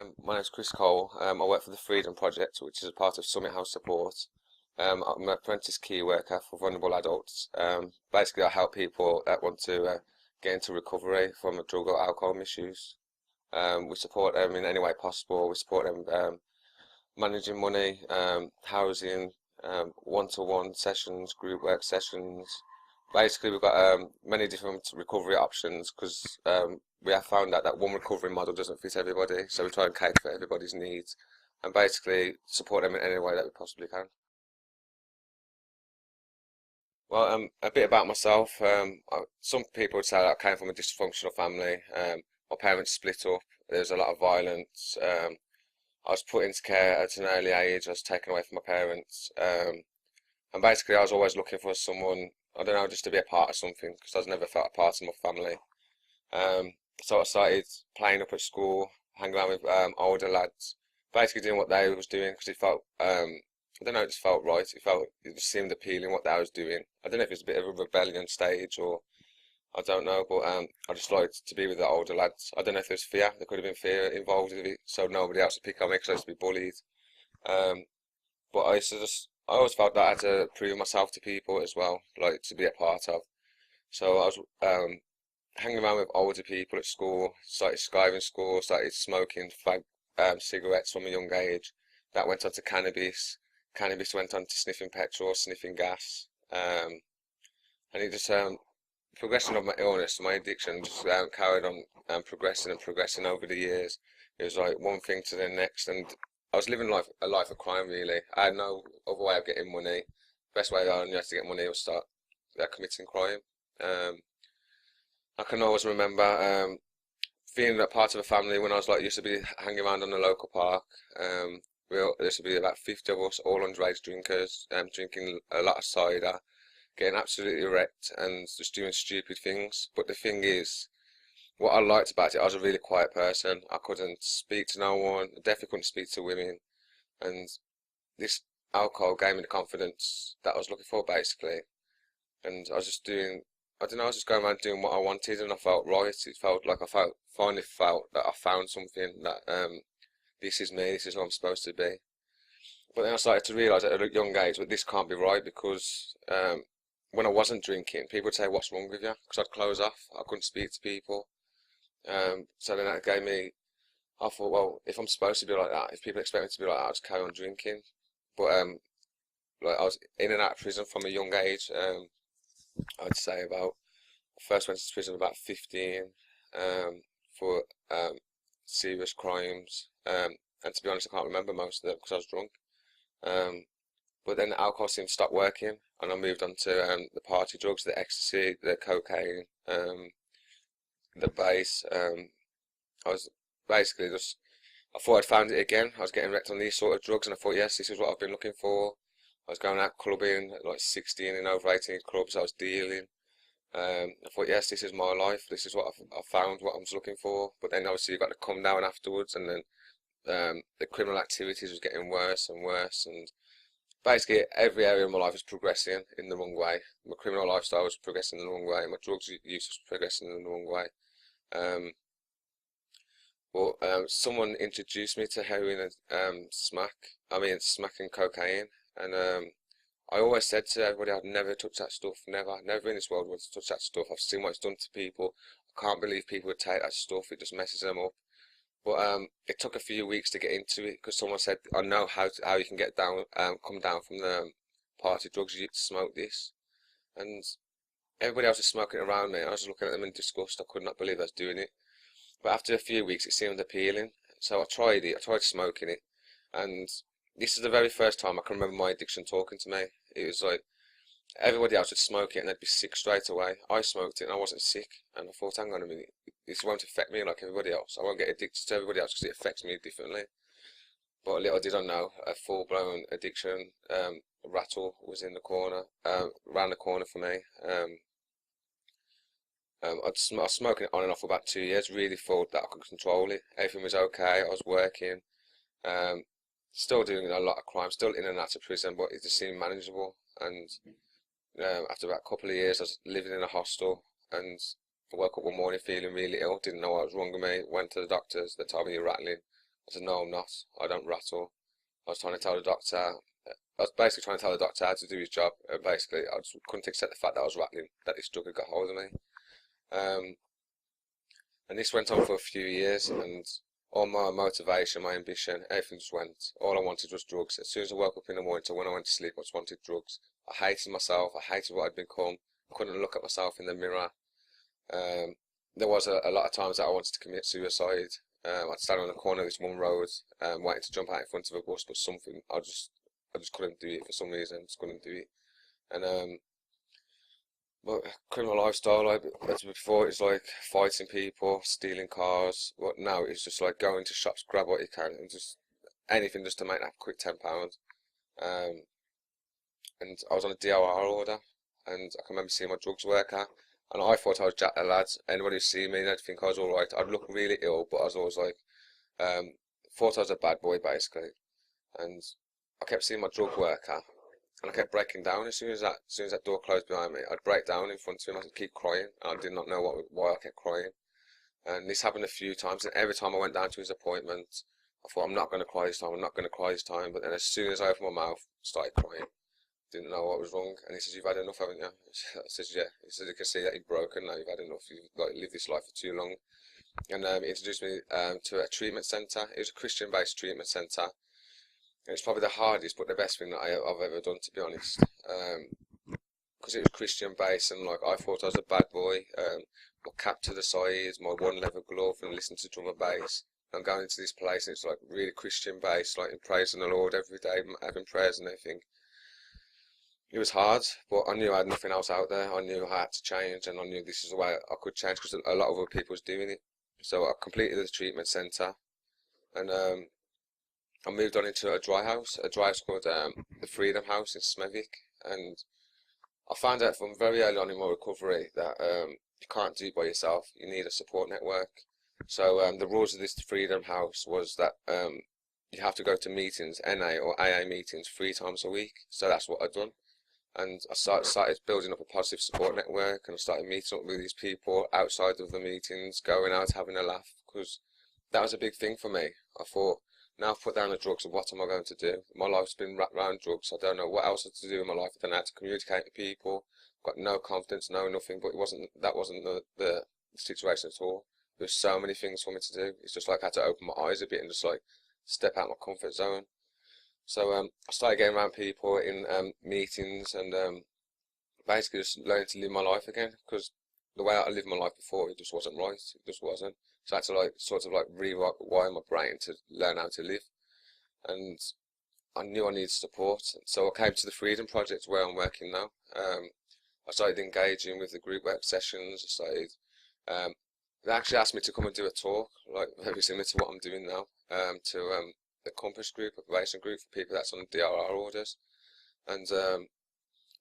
My name's Chris Cole. I work for the Freedom Project, which is a part of Summit House Support. I'm an apprentice key worker for vulnerable adults. Basically, I help people that want to get into recovery from drug or alcohol misuse. We support them in any way possible. We support them managing money, housing, one-to-one sessions, group work sessions. Basically, we've got many different recovery options because we have found out that one recovery model doesn't fit everybody, so we try and cater for everybody's needs and basically support them in any way that we possibly can. Well, a bit about myself. Some people would say that I came from a dysfunctional family. My parents split up. There was a lot of violence. I was put into care at an early age. I was taken away from my parents. And basically, I was always looking for someone, I don't know, just to be a part of something because I was never felt a part of my family. Um, so I started playing up at school, hanging around with older lads, basically doing what they was doing because it felt, I don't know, it just felt right. It just seemed appealing what they was doing. I don't know if it's a bit of a rebellion stage or I don't know, but I just liked to be with the older lads. I don't know if there's fear. There could have been fear involved with it, so nobody else would pick on me because I used to be bullied. Um, but I always felt that I had to prove myself to people as well, like to be a part of. So I was hanging around with older people at school, started skiving school, started smoking cigarettes from a young age. That went on to cannabis. Cannabis went on to sniffing petrol, sniffing gas. And it just progression of my illness, my addiction, just carried on progressing and progressing over the years. It was like one thing to the next, and I was living a life of crime really. I had no other way of getting money. Best way I knew how to get money was start committing crime. Um, I can always remember being a part of a family when I was like used to be hanging around on the local park. There used to be about 50 of us, all underage drinkers, drinking a lot of cider, getting absolutely wrecked and just doing stupid things. But the thing is, what I liked about it, I was a really quiet person. I couldn't speak to no one. I definitely couldn't speak to women. And this alcohol gave me the confidence that I was looking for, basically. And I was just doing, I don't know, I was just going around doing what I wanted, and I felt right. It felt like finally felt that I found something that this is me. This is who I'm supposed to be. But then I started to realise at a young age that this can't be right because when I wasn't drinking, people would say, "What's wrong with you?" Because I'd close off. I couldn't speak to people. So then that gave me. I thought, well, if I'm supposed to be like that, if people expect me to be like that, I'll just carry on drinking. But like I was in and out of prison from a young age. I'd say about I first went to prison about 15 for serious crimes. And to be honest, I can't remember most of them because I was drunk. Um, but then the alcohol seemed to stop working, and I moved on to the party drugs, the ecstasy, the cocaine, the base. I was basically just, I thought I'd found it again. I was getting wrecked on these sort of drugs, and I thought, yes, this is what I've been looking for. I was going out clubbing at like 16 in over 18 clubs. I was dealing. I thought, yes, this is my life. This is what I found, what I was looking for. But then obviously you got to come down afterwards, and then the criminal activities was getting worse and worse, and basically every area of my life was progressing in the wrong way. My criminal lifestyle was progressing in the wrong way. My drugs use was progressing in the wrong way. Um, but someone introduced me to heroin and smack and cocaine, and I always said to everybody I'd never touch that stuff, never, never in this world would I touch that stuff. I've seen what it's done to people. I can't believe people would take that stuff. It just messes them up. But it took a few weeks to get into it because someone said, "I know how you can get down, come down from the party drugs. You need to smoke this." And everybody else was smoking around me. I was looking at them in disgust. I could not believe I was doing it. But after a few weeks, it seemed appealing. So I tried it. I tried smoking it, and this is the very first time I can remember my addiction talking to me. It was like everybody else would smoke it and they'd be sick straight away. I smoked it and I wasn't sick, and I thought, hang on a minute, this won't affect me like everybody else. I won't get addicted to everybody else because it affects me differently. But little did I know, a full-blown addiction rattle was in the corner, around the corner for me. I was smoking it on and off for about 2 years. Really thought that I could control it. Everything was okay. I was working. Um, Still doing a lot of crime. Still in and out of prison, but it just seemed manageable. And after about a couple of years, I was living in a hostel, and I woke up one morning feeling really ill. Didn't know what was wrong with me. Went to the doctors. They told me you're rattling. I said, no, I'm not. I don't rattle. I was trying to tell the doctor. I was basically trying to tell the doctor how to do his job. And basically, I just couldn't accept the fact that I was rattling, that this drug had got hold of me. Um, and this went on for a few years, and all my motivation, my ambition, everything just went. All I wanted was drugs. As soon as I woke up in the morning to when I went to sleep, I just wanted drugs. I hated myself. I hated what I'd become. I couldn't look at myself in the mirror. Um, there was a lot of times that I wanted to commit suicide. I'd stand on the corner of this one road, waiting to jump out in front of a bus, but something I just couldn't do it for some reason. Just couldn't do it. And but criminal lifestyle, like as before, it's like fighting people, stealing cars. But now it's just like going to shops, grab what you can, and just anything just to make that quick £10. Um, and I was on a DOR order, and I can remember seeing my drugs worker, and I thought I was Jack the Lad. Anybody who see me, they'd think I was alright. I'd look really ill, but I was always like, thought I was a bad boy basically. And I kept seeing my drug worker, and I kept breaking down as soon as that door closed behind me. I'd break down in front of him. I'd keep crying, and I did not know why I kept crying. And this happened a few times, and every time I went down to his appointment, I thought, I'm not going to cry this time. I'm not going to cry this time. But then as soon as I opened my mouth, I started crying. Didn't know what was wrong, and he says, "You've had enough, haven't you?" I says, "Yeah." He says, "You can see that you're broken now. You've had enough. You've like lived this life for too long." And he introduced me to a treatment centre. It was a Christian-based treatment centre. It's probably the hardest but the best thing that I've ever done, to be honest. Because it was Christian based, and like I thought I was a bad boy. My cap to the sides, my one leather glove, and listening to drum and bass. I'm going into this place, and it's like really Christian based, like in praising the Lord every day, having prayers and everything. It was hard, but I knew I had nothing else out there. I knew I had to change, and I knew this is the way I could change because a lot of other people was doing it. So I completed the treatment centre, and I moved on into a dry house called the Freedom House in Smethwick, and I found out from very early on in my recovery that you can't do it by yourself. You need a support network. So the rules of this Freedom House was that you have to go to meetings, NA or AA meetings, 3 times a week. So that's what I'd done, and I started building up a positive support network, and I started meeting up with these people outside of the meetings, going out, having a laugh, because that was a big thing for me. I thought, now I've put down the drugs, and what am I going to do? My life's been wrapped around drugs. I don't know what else to do in my life. I don't know how to communicate with people. Got no confidence, no nothing. But that wasn't the situation at all. There's so many things for me to do. It's just like I had to open my eyes a bit and just like step out my comfort zone. So I started getting around people in meetings, and basically just learning to live my life again, because the way I lived my life before, it just wasn't right. It just wasn't. So I had to like sort of like rewire my brain to learn how to live, and I knew I needed support. So I came to the Freedom Project where I'm working now. I started engaging with the group work sessions. I started. They actually asked me to come and do a talk, like very similar to what I'm doing now, to the Compass group, a probation group for people that's on DRR orders, and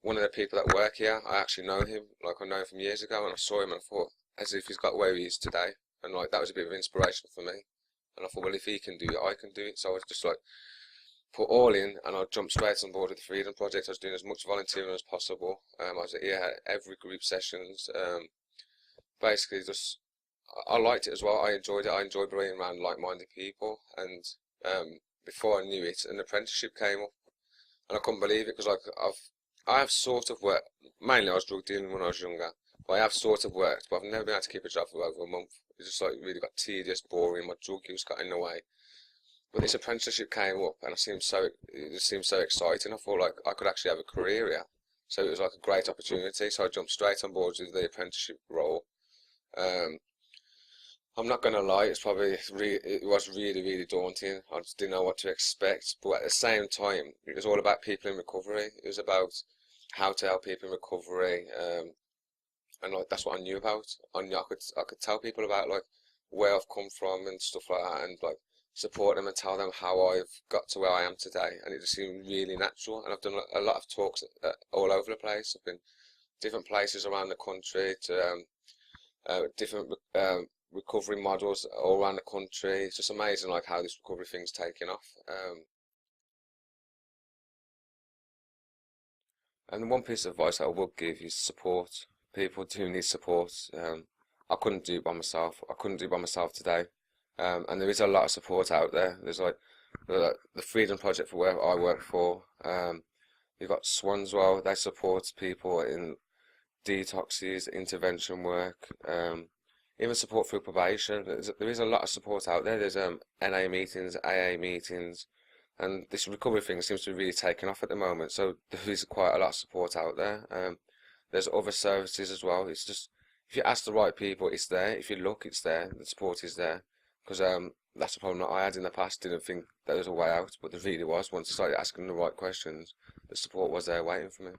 one of the people that work here, I actually know him. Like I know him from years ago, and I saw him and I thought, as if he's got where he is today. And like that was a bit of inspiration for me. And I thought, well, if he can do it, I can do it. So I was just like put all in, and I jumped straight on board with the Freedom Project. I was doing as much volunteering as possible. I was here at every group sessions. Basically, just I liked it as well. I enjoyed it. I enjoyed being around like-minded people. And before I knew it, an apprenticeship came up, and I couldn't believe it, because like I have sort of worked. Mainly, I was drug dealing when I was younger. But I have sort of worked, but I've never been able to keep a job for over a month. It's just like really got tedious, boring. My drug use got in the way. But this apprenticeship came up, and it just seemed so exciting. I thought like I could actually have a career here. So it was like a great opportunity. So I jumped straight on board with the apprenticeship role. Um, I'm not gonna lie, it was really daunting. I just didn't know what to expect. But at the same time, it was all about people in recovery. It was about how to help people in recovery. And like that's what I knew about. I could tell people about like where I've come from and stuff like that, and like support them and tell them how I've got to where I am today. And it just seemed really natural. And I've done a lot of talks all over the place. I've been different places around the country to different recovery models all around the country. It's just amazing like how this recovery thing's taking off. And one piece of advice I would give is support. People do need support. I couldn't do it by myself. I couldn't do it by myself today. And there is a lot of support out there. There's like the Freedom Project for where I work for. You've got Swanswell, they support people in detoxes, intervention work, even support through probation. There is a lot of support out there. There's NA meetings, AA meetings, and this recovery thing seems to be really taking off at the moment. So there is quite a lot of support out there. There's other services as well. It's just if you ask the right people, it's there. If you look, it's there. The support is there. Because that's the problem that I had in the past. Didn't think there was a way out, but there really was. Once I started asking the right questions, the support was there waiting for me.